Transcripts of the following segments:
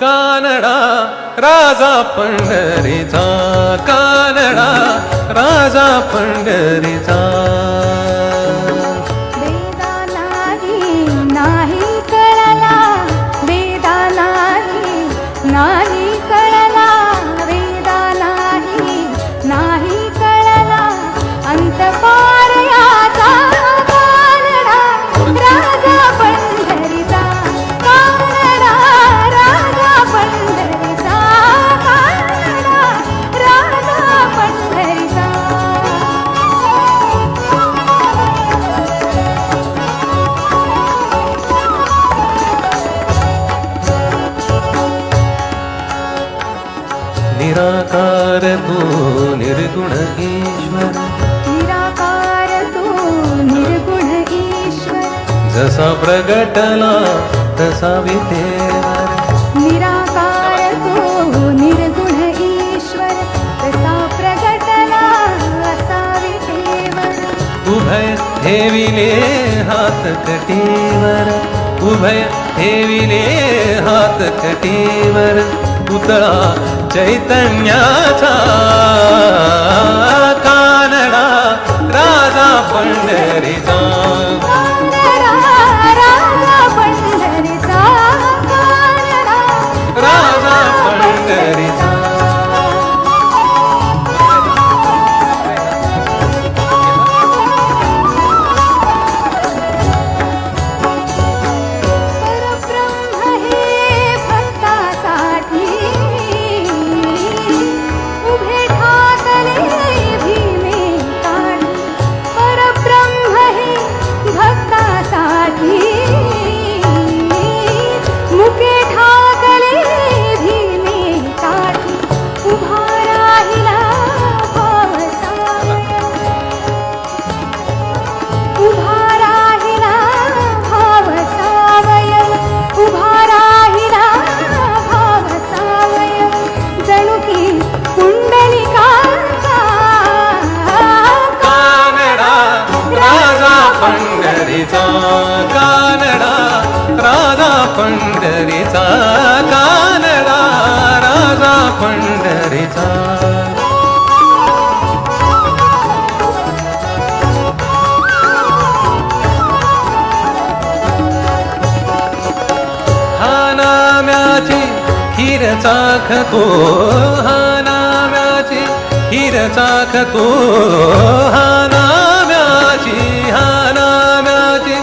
कानडा राजा पंढरीचा, कानडा राजा पंढरीचा. वेदा नाही कळला, वेदा नाही कळला, वेदा नाही कळला, अंत पार याचा कानडा राजा पंढरीचा, कानडा राजा पंढरीचा, कानडा राजा पंढरीचा. निराकार तू निर्गुण ईश्वर, निराकार तू निर्गुण ईश्वर, जसा प्रगटला तसा विटेवर. निराकार तू निर्गुण ईश्वर, तसा प्रगटला असा विटेवर. उभय ठेविले हात कटीवर, उभय ठेविले हात कटीवर. पुतळा चैतन्याचा, कानडा राजा पंढरीचा, कानडा राजा पंढरीचा, कानडा राजा पंढरीचा. परब्रह्म हे भक्तासाठी उभे ठाकले भीमे काढी. परब्रह्म हे भक्तासाठी मुके ठाकले भीमे काढी. उभा राहिला भाव सावय, उभा राहिला भाव सावय, उभा राहिला भाव सावय. जणू की कुंडलिकाचा कानडा राजा पंढरीचा, कानडा राजा पंढरीचा, कानडा राजा पंढरीचा. हा नाम्याची खीर चाखतो, हा नाम्याची खीर चाखतो, हा नाम्याची, हा नाम्याची.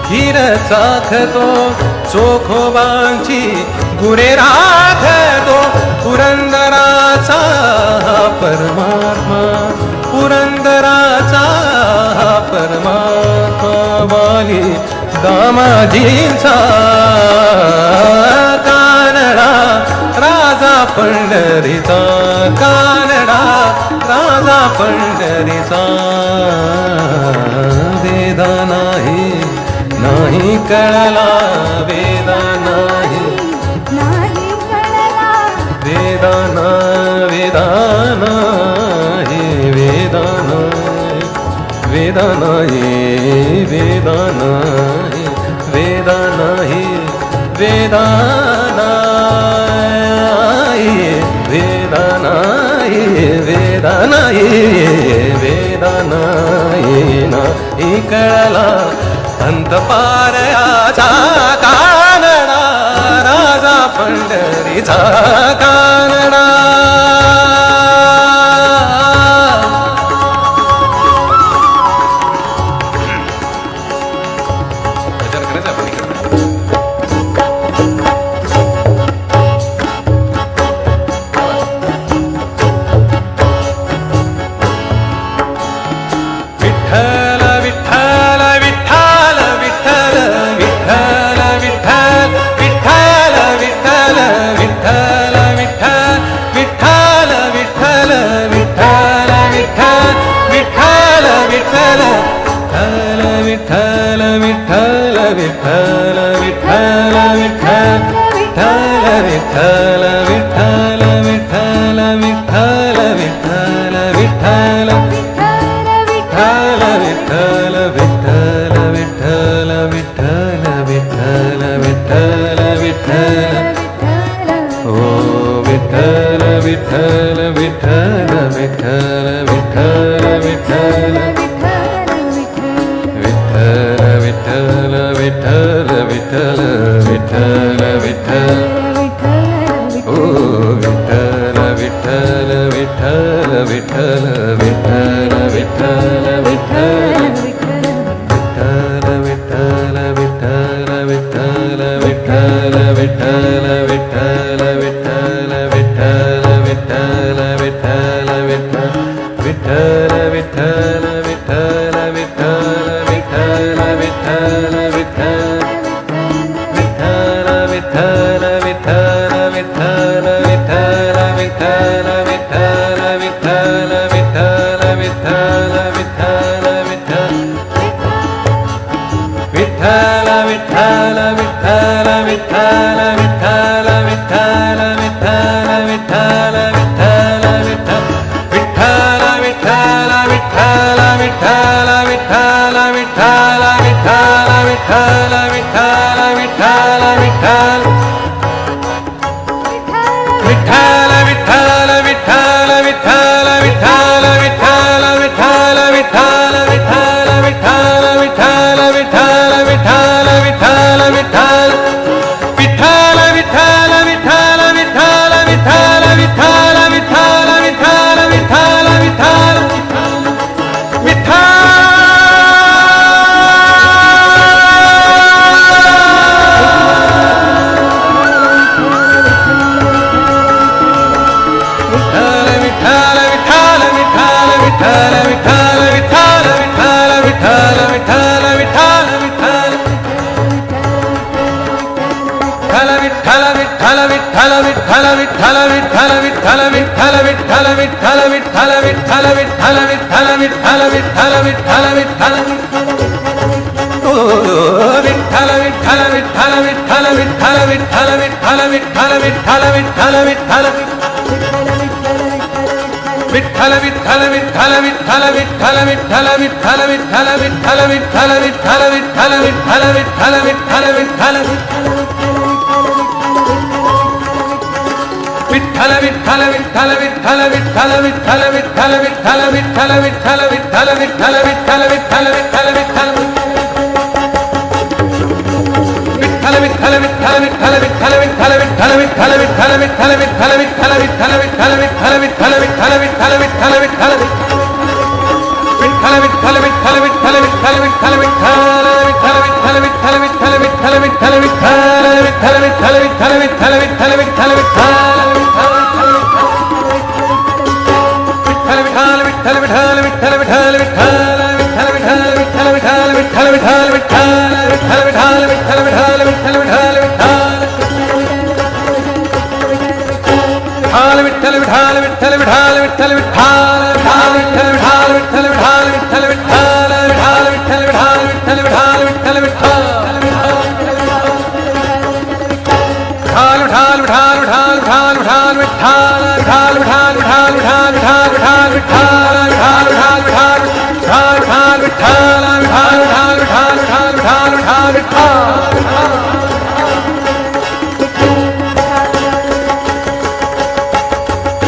खीर चाखतो चोखोबांची गुरे राखतो. पुरंदराचा परमात्मा, पुरंदराचा परमात्मा. वाली दामाजींचा कानडा राजा पंढरीचा, कानडा राजा पंढरीचा. वेदा नाही कळला, वेदा नाही कळला, वेदा नाही, वेदा नाही, वेदा नाही, वेदा नाही, वेदा नाही. वेदा नाही वेदा नाही कळला अंत पारयाचा कानडा राजा पंढरीचा कानडा